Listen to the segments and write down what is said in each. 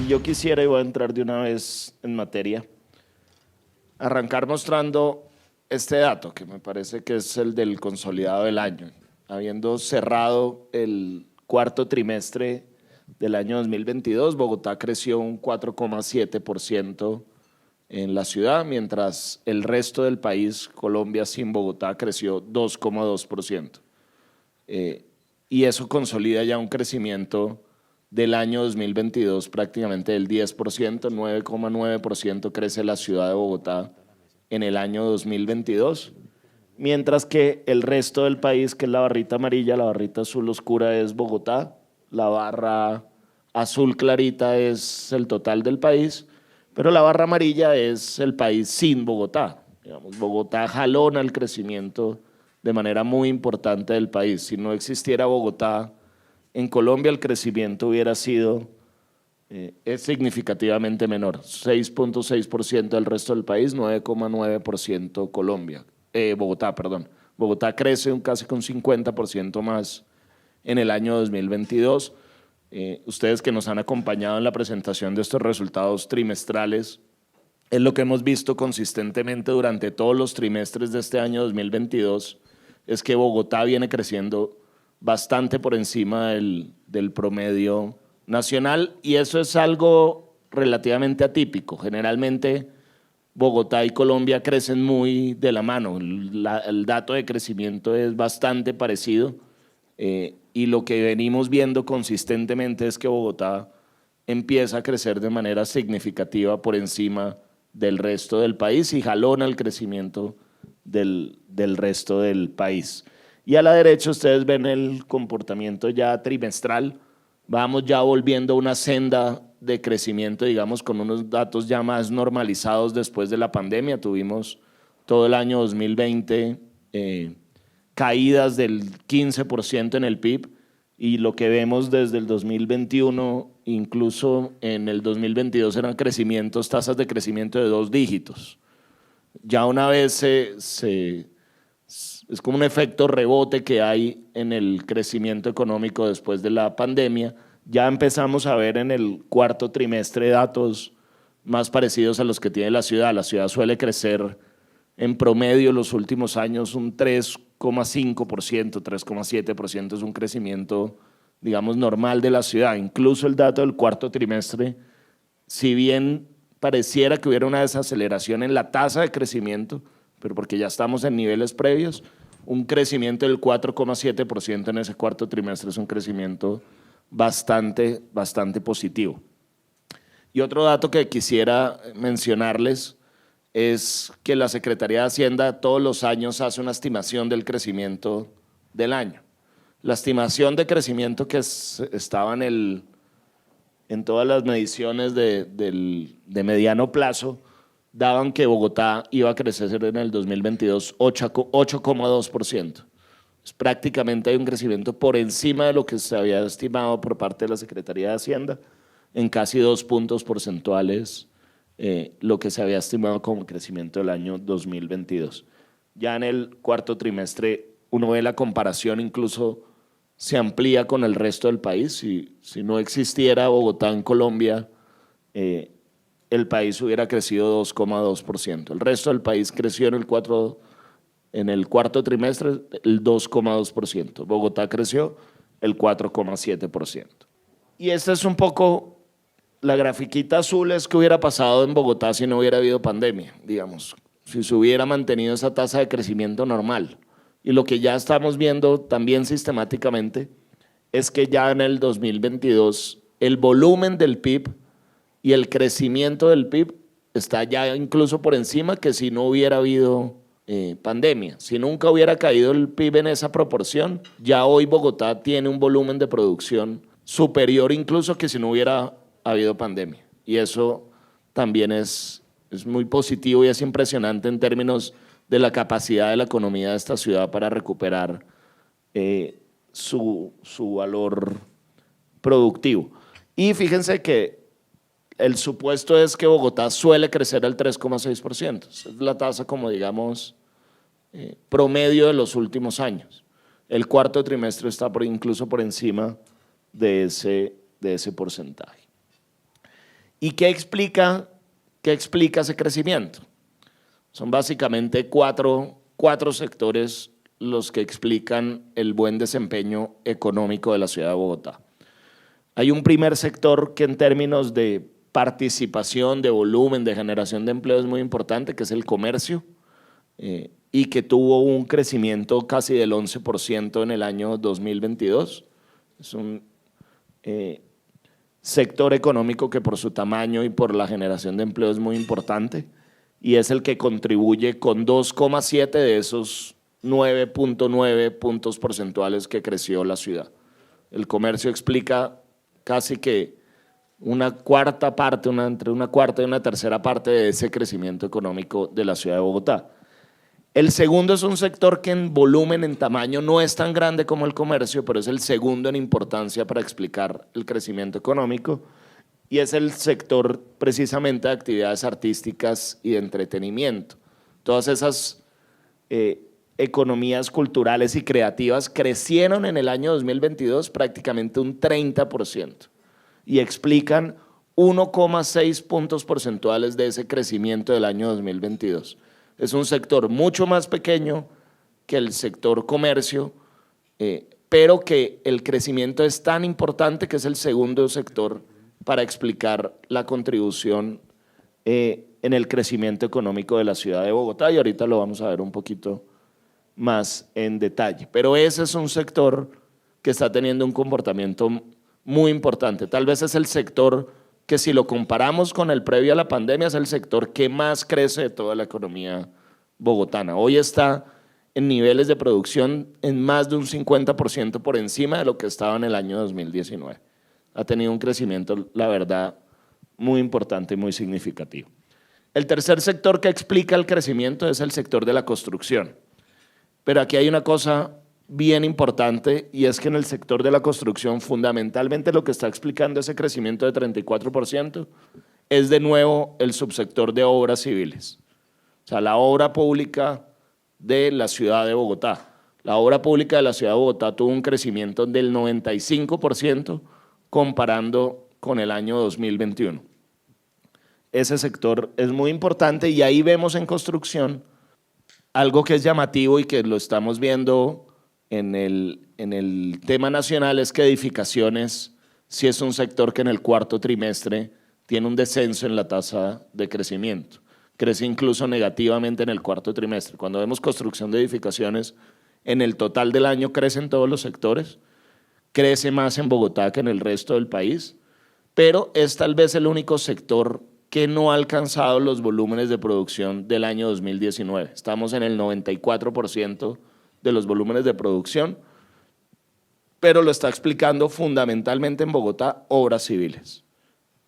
Y yo quisiera, y voy a entrar de una vez en materia, arrancar mostrando este dato, que me parece que es el del consolidado del año. Habiendo cerrado el cuarto trimestre del año 2022, Bogotá creció un 4,7% en la ciudad, mientras el resto del país, Colombia sin Bogotá, creció 2,2%. Y eso consolida ya un crecimiento del año 2022 prácticamente del 10%, 9,9% crece la ciudad de Bogotá en el año 2022, mientras que el resto del país, que es la barrita amarilla, la barrita azul oscura es Bogotá, la barra azul clarita es el total del país, pero la barra amarilla es el país sin Bogotá. Digamos, Bogotá jalona el crecimiento de manera muy importante del país. Si no existiera Bogotá, en Colombia el crecimiento hubiera sido es significativamente menor, 6,6% del resto del país, 9,9% Colombia, Bogotá, perdón. Bogotá crece casi con 50% más en el año 2022. Ustedes que nos han acompañado en la presentación de estos resultados trimestrales, es lo que hemos visto consistentemente durante todos los trimestres de este año 2022, es que Bogotá viene creciendo bastante por encima del promedio nacional, y eso es algo relativamente atípico. Generalmente Bogotá y Colombia crecen muy de la mano, el dato de crecimiento es bastante parecido, y lo que venimos viendo consistentemente es que Bogotá empieza a crecer de manera significativa por encima del resto del país y jalona el crecimiento del resto del país. Y a la derecha ustedes ven el comportamiento ya trimestral. Vamos ya volviendo a una senda de crecimiento, digamos, con unos datos ya más normalizados después de la pandemia. Tuvimos todo el año 2020 caídas del 15% en el PIB, y lo que vemos desde el 2021, incluso en el 2022, eran crecimientos, tasas de crecimiento de 2 dígitos. Ya una vez es como un efecto rebote que hay en el crecimiento económico después de la pandemia. Ya empezamos a ver en el cuarto trimestre datos más parecidos a los que tiene la ciudad. La ciudad suele crecer en promedio los últimos años un 3,5%, 3,7% es un crecimiento, digamos, normal de la ciudad. Incluso el dato del cuarto trimestre, si bien pareciera que hubiera una desaceleración en la tasa de crecimiento, pero porque ya estamos en niveles previos, un crecimiento del 4,7% en ese cuarto trimestre es un crecimiento bastante positivo. Y otro dato que quisiera mencionarles es que la Secretaría de Hacienda todos los años hace una estimación del crecimiento del año. La estimación de crecimiento que estaba en todas las mediciones de mediano plazo daban que Bogotá iba a crecer en el 2022 8,2%. Prácticamente hay un crecimiento por encima de lo que se había estimado por parte de la Secretaría de Hacienda, en casi 2 puntos porcentuales lo que se había estimado como crecimiento del año 2022. Ya en el cuarto trimestre uno ve la comparación, incluso se amplía con el resto del país. Si no existiera Bogotá en Colombia, el país hubiera crecido 2,2%. El resto del país creció en el cuarto trimestre el 2,2%. Bogotá creció el 4,7%. Y esta es un poco la grafiquita azul, es que hubiera pasado en Bogotá si no hubiera habido pandemia, digamos, si se hubiera mantenido esa tasa de crecimiento normal. Y lo que ya estamos viendo también sistemáticamente es que ya en el 2022 el volumen del PIB y el crecimiento del PIB está ya incluso por encima que si no hubiera habido pandemia. Si nunca hubiera caído el PIB en esa proporción, ya hoy Bogotá tiene un volumen de producción superior incluso que si no hubiera habido pandemia. Y eso también es muy positivo y es impresionante en términos de la capacidad de la economía de esta ciudad para recuperar su valor productivo. Y fíjense que el supuesto es que Bogotá suele crecer al 3,6%. Es la tasa, como digamos, promedio de los últimos años. El cuarto trimestre está incluso por encima de ese porcentaje. ¿Y qué explica ese crecimiento? Son básicamente cuatro sectores los que explican el buen desempeño económico de la ciudad de Bogotá. Hay un primer sector que en términos de participación, de volumen, de generación de empleo es muy importante, que es el comercio, y que tuvo un crecimiento casi del 11% en el año 2022. Es un sector económico que por su tamaño y por la generación de empleo es muy importante y es el que contribuye con 2,7 de esos 9,9 puntos porcentuales que creció la ciudad. El comercio explica casi que una cuarta parte, entre una cuarta y una tercera parte de ese crecimiento económico de la ciudad de Bogotá. El segundo es un sector que en volumen, en tamaño, no es tan grande como el comercio, pero es el segundo en importancia para explicar el crecimiento económico y es el sector precisamente de actividades artísticas y de entretenimiento. Todas esas economías culturales y creativas crecieron en el año 2022 prácticamente un 30% y explican 1,6 puntos porcentuales de ese crecimiento del año 2022. Es un sector mucho más pequeño que el sector comercio, pero que el crecimiento es tan importante que es el segundo sector para explicar la contribución en el crecimiento económico de la ciudad de Bogotá y ahorita lo vamos a ver un poquito más en detalle. Pero ese es un sector que está teniendo un comportamiento muy importante. Tal vez es el sector que si lo comparamos con el previo a la pandemia es el sector que más crece de toda la economía bogotana. Hoy está en niveles de producción en más de un 50% por encima de lo que estaba en el año 2019. Ha tenido un crecimiento, la verdad, muy importante y muy significativo. El tercer sector que explica el crecimiento es el sector de la construcción. Pero aquí hay una cosa bien importante y es que en el sector de la construcción fundamentalmente lo que está explicando ese crecimiento de 34% es de nuevo el subsector de obras civiles, o sea, la obra pública de la ciudad de Bogotá. La obra pública de la ciudad de Bogotá tuvo un crecimiento del 95% comparando con el año 2021. Ese sector es muy importante y ahí vemos en construcción algo que es llamativo y que lo estamos viendo en el tema nacional es que edificaciones sí es un sector que en el cuarto trimestre tiene un descenso en la tasa de crecimiento. Crece incluso negativamente en el cuarto trimestre. Cuando vemos construcción de edificaciones, en el total del año crecen todos los sectores, crece más en Bogotá que en el resto del país, pero es tal vez el único sector que no ha alcanzado los volúmenes de producción del año 2019. Estamos en el 94% de los volúmenes de producción, pero lo está explicando fundamentalmente en Bogotá obras civiles.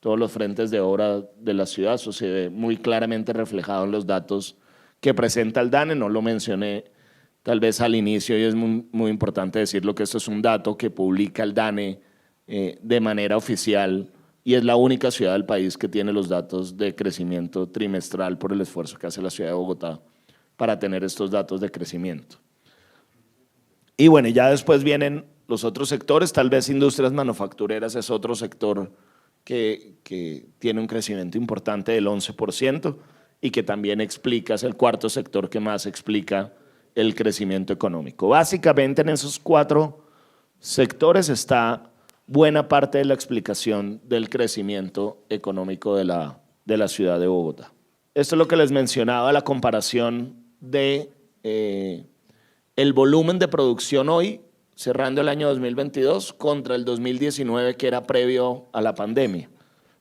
Todos los frentes de obra de la ciudad, eso se ve muy claramente reflejado en los datos que presenta el DANE, no lo mencioné tal vez al inicio y es muy importante decirlo que esto es un dato que publica el DANE de manera oficial y es la única ciudad del país que tiene los datos de crecimiento trimestral por el esfuerzo que hace la ciudad de Bogotá para tener estos datos de crecimiento. Y bueno, ya después vienen los otros sectores, tal vez industrias manufactureras es otro sector que tiene un crecimiento importante del 11% y que también explica, es el cuarto sector que más explica el crecimiento económico. Básicamente en esos cuatro sectores está buena parte de la explicación del crecimiento económico de la ciudad de Bogotá. Esto es lo que les mencionaba, la comparación de el volumen de producción hoy, cerrando el año 2022, contra el 2019 que era previo a la pandemia.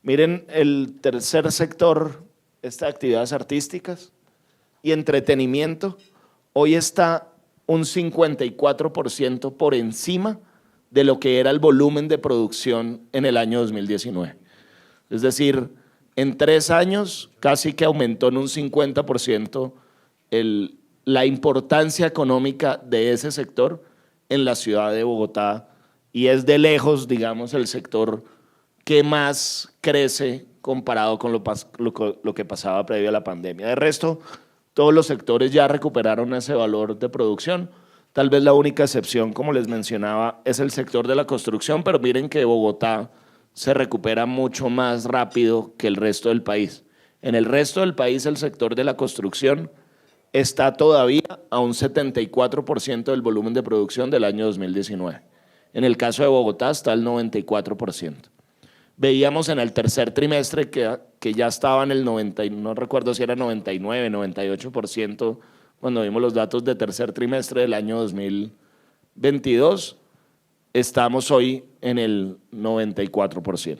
Miren el tercer sector, estas actividades artísticas y entretenimiento, hoy está un 54% por encima de lo que era el volumen de producción en el año 2019. Es decir, en 3 años casi que aumentó en un 50% la importancia económica de ese sector en la ciudad de Bogotá y es de lejos, digamos, el sector que más crece comparado con lo que pasaba previo a la pandemia. De resto, todos los sectores ya recuperaron ese valor de producción. Tal vez la única excepción, como les mencionaba, es el sector de la construcción, pero miren que Bogotá se recupera mucho más rápido que el resto del país. En el resto del país el sector de la construcción está todavía a un 74% del volumen de producción del año 2019. En el caso de Bogotá está al 94%. Veíamos en el tercer trimestre que ya estaba en el 90, no recuerdo si era 99, 98%, cuando vimos los datos de tercer trimestre del año 2022, estamos hoy en el 94%.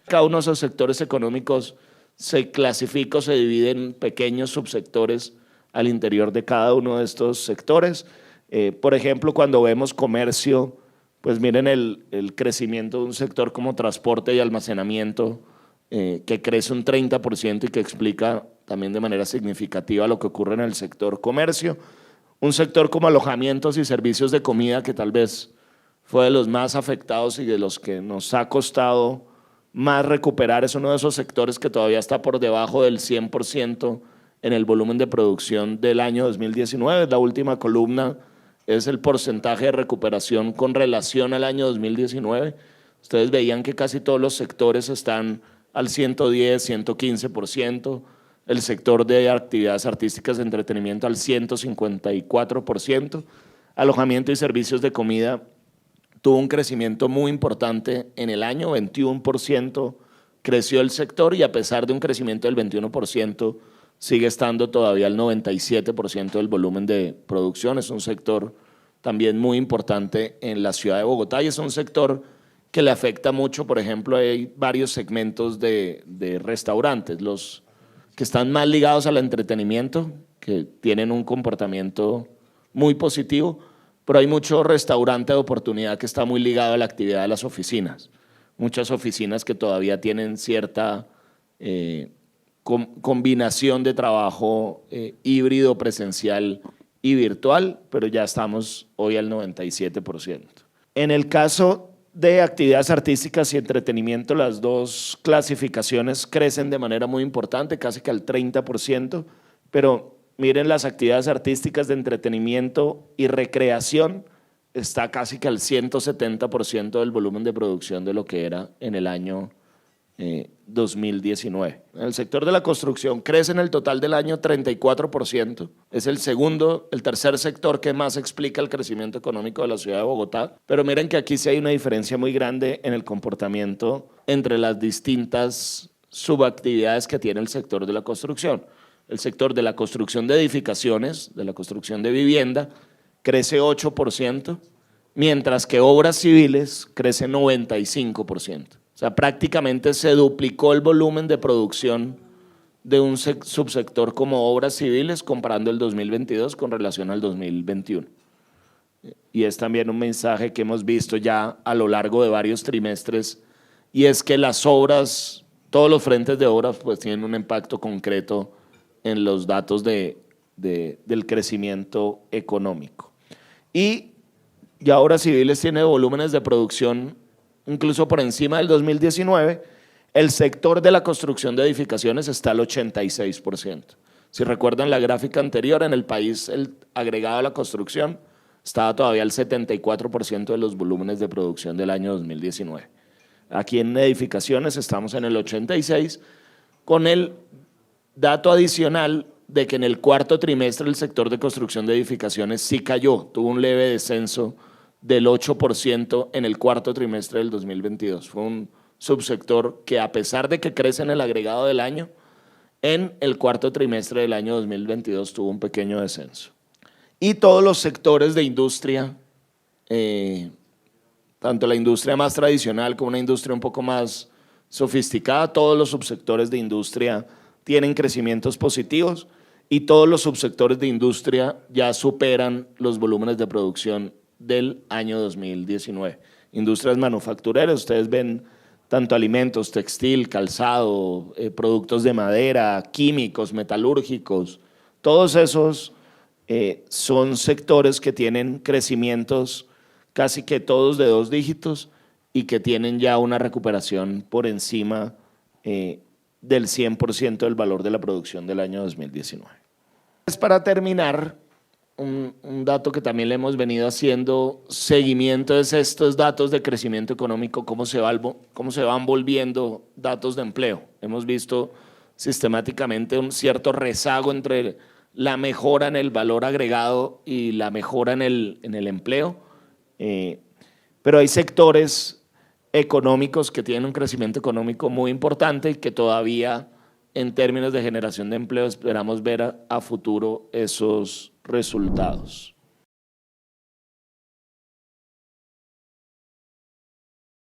Cada uno de esos sectores económicos se clasifica o se divide en pequeños subsectores al interior de cada uno de estos sectores. Por ejemplo, cuando vemos comercio, pues miren el crecimiento de un sector como transporte y almacenamiento, que crece un 30% y que explica también de manera significativa lo que ocurre en el sector comercio. Un sector como alojamientos y servicios de comida, que tal vez fue de los más afectados y de los que nos ha costado más recuperar, es uno de esos sectores que todavía está por debajo del 100% en el volumen de producción del año 2019. La última columna es el porcentaje de recuperación con relación al año 2019. Ustedes veían que casi todos los sectores están al 110, 115%, el sector de actividades artísticas de entretenimiento al 154%, alojamiento y servicios de comida tuvo un crecimiento muy importante en el año, 21% creció el sector y a pesar de un crecimiento del 21%, sigue estando todavía al 97% del volumen de producción. Es un sector también muy importante en la ciudad de Bogotá y es un sector que le afecta mucho. Por ejemplo, hay varios segmentos de restaurantes, los que están más ligados al entretenimiento, que tienen un comportamiento muy positivo, pero hay mucho restaurante de oportunidad que está muy ligado a la actividad de las oficinas. Muchas oficinas que todavía tienen cierta combinación de trabajo híbrido, presencial y virtual, pero ya estamos hoy al 97%. En el caso de actividades artísticas y entretenimiento, las dos clasificaciones crecen de manera muy importante, casi que al 30%, pero miren, las actividades artísticas de entretenimiento y recreación está casi que al 170% del volumen de producción de lo que era en el año 2019. En el sector de la construcción crece en el total del año 34%, es el tercer sector que más explica el crecimiento económico de la ciudad de Bogotá, pero miren que aquí sí hay una diferencia muy grande en el comportamiento entre las distintas subactividades que tiene el sector de la construcción. El sector de la construcción de edificaciones, de la construcción de vivienda, crece 8%, mientras que obras civiles crece 95%. O sea, prácticamente se duplicó el volumen de producción de un subsector como obras civiles comparando el 2022 con relación al 2021. Y es también un mensaje que hemos visto ya a lo largo de varios trimestres, y es que las obras, todos los frentes de obras pues tienen un impacto concreto en los datos del crecimiento económico. Y obras civiles tiene volúmenes de producción incluso por encima del 2019, el sector de la construcción de edificaciones está al 86%. Si recuerdan la gráfica anterior, en el país el agregado a la construcción estaba todavía al 74% de los volúmenes de producción del año 2019. Aquí en edificaciones estamos en el 86%, con el dato adicional de que en el cuarto trimestre el sector de construcción de edificaciones sí cayó, tuvo un leve descenso del 8% en el cuarto trimestre del 2022. Fue un subsector que, a pesar de que crece en el agregado del año, en el cuarto trimestre del año 2022 tuvo un pequeño descenso. Y todos los sectores de industria, tanto la industria más tradicional como una industria un poco más sofisticada, todos los subsectores de industria tienen crecimientos positivos y todos los subsectores de industria ya superan los volúmenes de producción del año 2019. Industrias manufactureras, ustedes ven tanto alimentos, textil, calzado, productos de madera, químicos, metalúrgicos, todos esos son sectores que tienen crecimientos casi que todos de 2 dígitos y que tienen ya una recuperación por encima del 100% del valor de la producción del año 2019. Para terminar, un dato que también le hemos venido haciendo seguimiento es estos datos de crecimiento económico, cómo se van volviendo datos de empleo. Hemos visto sistemáticamente un cierto rezago entre la mejora en el valor agregado y la mejora en el empleo, pero hay sectores económicos que tienen un crecimiento económico muy importante y que todavía en términos de generación de empleo esperamos ver a futuro esos resultados.